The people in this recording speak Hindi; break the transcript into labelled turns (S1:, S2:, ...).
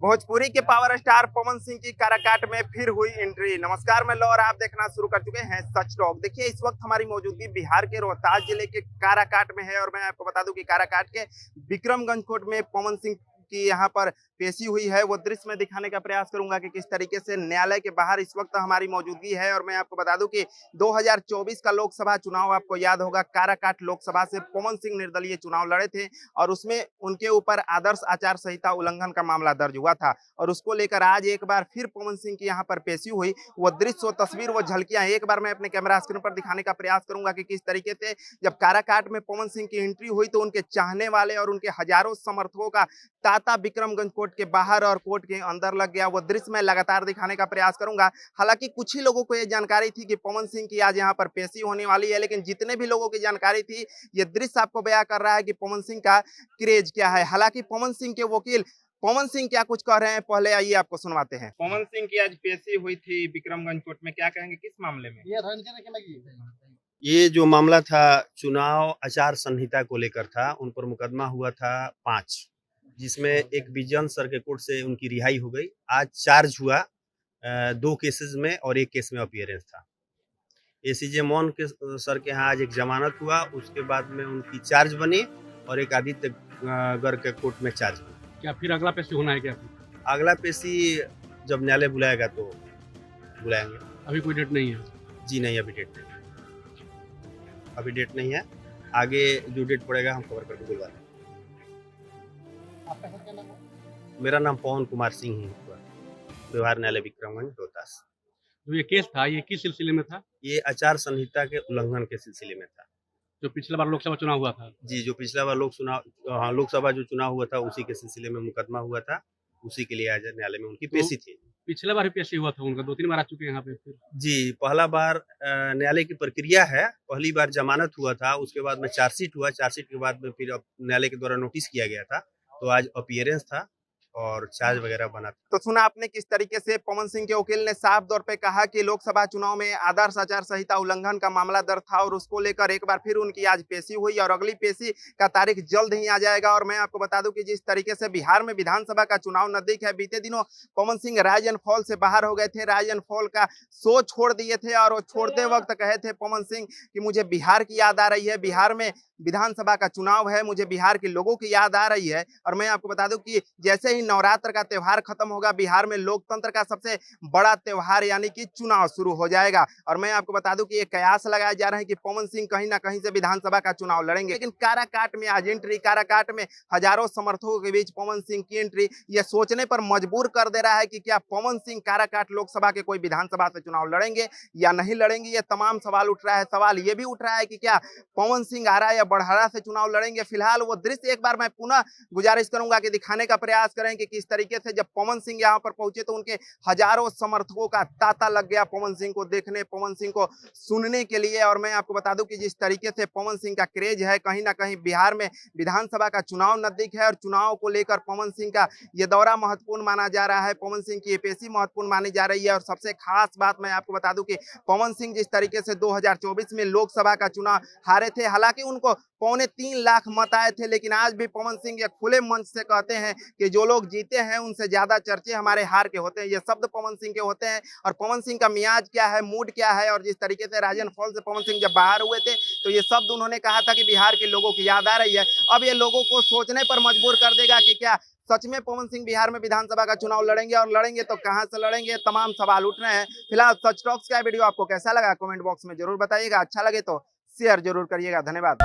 S1: भोजपुरी के पावर स्टार पवन सिंह की काराकाट में फिर हुई एंट्री। नमस्कार, मैं लो और आप देखना शुरू कर चुके हैं सच टॉक। देखिए, इस वक्त हमारी मौजूदगी बिहार के रोहतास जिले के काराकाट में है और मैं आपको बता दूं कि काराकाट के विक्रमगंज कोर्ट में पवन सिंह की यहाँ पर पेशी हुई है। वो दृश्य में दिखाने का प्रयास करूंगा कि किस तरीके से न्यायालय के बाहर इस वक्त हमारी मौजूदगी है। और मैं आपको बता दूं कि 2024 का लोकसभा चुनाव आपको याद होगा, काराकाट लोकसभा से पवन सिंह निर्दलीय चुनाव लड़े थे और उसमें उनके ऊपर आदर्श आचार संहिता उल्लंघन का मामला दर्ज हुआ था और उसको लेकर आज एक बार फिर पवन सिंह की यहाँ पर पेशी हुई। वो दृश्य, वो तस्वीर, वो झलकियां एक बार मैं अपने कैमरा स्क्रीन पर दिखाने का प्रयास करूंगा कि किस तरीके से जब काराकाट में पवन सिंह की एंट्री हुई तो उनके चाहने वाले और उनके हजारों समर्थकों का तांता विक्रमगंज कोर्ट के बाहर और कोर्ट के अंदर लग गया। वो दृश्य मैं लगातार दिखाने का प्रयास करूंगा। हालांकि कुछ ही लोगों को यह जानकारी थी कि पवन सिंह की आज यहाँ पर पेशी होने वाली है, लेकिन जितने भी लोगों की जानकारी थी, ये दृश्य आपको बयां कर रहा है कि पवन सिंह का क्रेज क्या है। हालांकि पवन सिंह के वकील पवन सिंह क्या कुछ कह रहे हैं, पहले आइए आपको सुनवाते हैं। पवन सिंह की आज पेशी हुई थी विक्रमगंज कोर्ट में, क्या कहेंगे किस मामले में?
S2: ये जो मामला था चुनाव आचार संहिता को लेकर था। उन पर मुकदमा हुआ था 5, जिसमें एक विजन सर्किट कोर्ट से उनकी रिहाई हो गई। आज चार्ज हुआ 2 केसेस में और 1 केस में अपीयरेंस था। एसीजे मोहन के सर के यहाँ आज एक जमानत हुआ, उसके बाद में उनकी चार्ज बनी और एक आदित्य गर्ग के कोर्ट में चार्ज बनी।
S3: क्या फिर अगला पेशी होना है क्या?
S2: अगला पेशी जब न्यायालय बुलाएगा तो बुलाएंगे।
S3: अभी कोई डेट नहीं है?
S2: जी नहीं, अभी डेट नहीं है। अभी डेट नहीं है, आगे जो डेट पड़ेगा हम कवर करके बुलवा देंगे। मेरा नाम पवन कुमार सिंह है, व्यवहार न्यायालय विक्रमगंज रोहतास।
S3: जो ये केस था, ये किस सिलसिले में था?
S2: ये आचार संहिता के उल्लंघन के सिलसिले में था।
S3: जो पिछले बार लोकसभा चुनाव हुआ था?
S2: जी, जो पिछला बार लोकसभा जो चुनाव हुआ था उसी के सिलसिले में मुकदमा हुआ था, उसी के लिए आज न्यायालय में उनकी पेशी थी।
S3: पिछले बार भी पेशी हुआ था उनका, 2-3 बार आ चुके हैं यहाँ पे फिर?
S2: जी, पहला बार न्यायालय की प्रक्रिया है। पहली बार जमानत हुआ था, उसके बाद में चार्जशीट हुआ, चार्जशीट के बाद में फिर न्यायालय के द्वारा नोटिस किया गया था, तो आज अपीयरेंस था और चार्ज वगैरह बना था।
S1: तो सुना आपने किस तरीके से पवन सिंह के वकील ने साफ तौर पे कहा कि लोकसभा चुनाव में आदर्श आचार संहिता उल्लंघन का मामला दर्ज था और उसको लेकर एक बार फिर उनकी आज पेशी हुई और अगली पेशी का तारीख जल्द ही आ जाएगा। और मैं आपको बता दूं कि जिस तरीके से बिहार में विधानसभा का चुनाव नजदीक है, बीते दिनों Pawan Singh rise and fall से बाहर हो गए थे, राइज एंड फॉल का शो छोड़ दिए थे और वो छोड़ते वक्त कहे थे पवन सिंह कि मुझे बिहार की याद आ रही है, बिहार में विधानसभा का चुनाव है, मुझे बिहार के लोगों की याद आ रही है। और मैं आपको बता दूं कि जैसे ही नवरात्र का त्योहार खत्म होगा, बिहार में लोकतंत्र का सबसे बड़ा त्योहार यानी कि चुनाव शुरू हो जाएगा। और मैं आपको बता दूं कि ये कयास लगाए जा रहे हैं कि पवन सिंह कहीं ना कहीं से विधानसभा का चुनाव लड़ेंगे। लेकिन काराकाट में आज एंट्री, काराकाट में हजारों समर्थकों के बीच पवन सिंह की एंट्री, ये सोचने पर मजबूर कर दे रहा है कि क्या पवन सिंह काराकाट लोकसभा के कोई विधानसभा से चुनाव लड़ेंगे या नहीं लड़ेंगे। ये तमाम सवाल उठ रहा है। सवाल ये भी उठ रहा है कि क्या पवन सिंह आरा या बड़हरा से चुनाव लड़ेंगे। फिलहाल वो दृश्य एक बार मैं पुनः गुजारिश करूंगा कि दिखाने का प्रयास करें कि किस तरीके से जब पवन सिंह यहां पर पहुंचे तो उनके हजारों समर्थकों का तांता लग गया पवन सिंह को देखने, पवन सिंह को सुनने के लिए। और मैं आपको बता दूं कि जिस तरीके से पवन सिंह का क्रेज है, कहीं ना कहीं बिहार में विधानसभा का चुनाव नजदीक है और चुनाव को लेकर पवन सिंह का यह दौरा महत्वपूर्ण माना जा रहा है, पवन सिंह की पेशी महत्वपूर्ण मानी जा रही है। और सबसे खास बात मैं आपको बता दूं कि पवन सिंह जिस तरीके से 2024 में लोकसभा का चुनाव हारे थे, हालांकि उनको 3.25 लाख मत आए थे, लेकिन आज भी पवन सिंह ये खुले मंच से कहते हैं कि जो लोग जीते हैं उनसे ज्यादा चर्चे हमारे हार के होते हैं। ये शब्द पवन सिंह के होते हैं। और पवन सिंह का मियाज क्या है, मूड क्या है, और जिस तरीके से राजन फॉल से पवन सिंह जब बाहर हुए थे तो ये शब्द उन्होंने कहा था कि बिहार के लोगों की याद आ रही है। अब ये लोगों को सोचने पर मजबूर कर देगा कि क्या सच में पवन सिंह बिहार में विधानसभा का चुनाव लड़ेंगे, और लड़ेंगे तो कहां से लड़ेंगे। तमाम सवाल उठ रहे हैं। फिलहाल सच टॉक्स का वीडियो आपको कैसा लगा कमेंट बॉक्स में जरूर बताइएगा। अच्छा लगे तो शेयर जरूर करिएगा। धन्यवाद।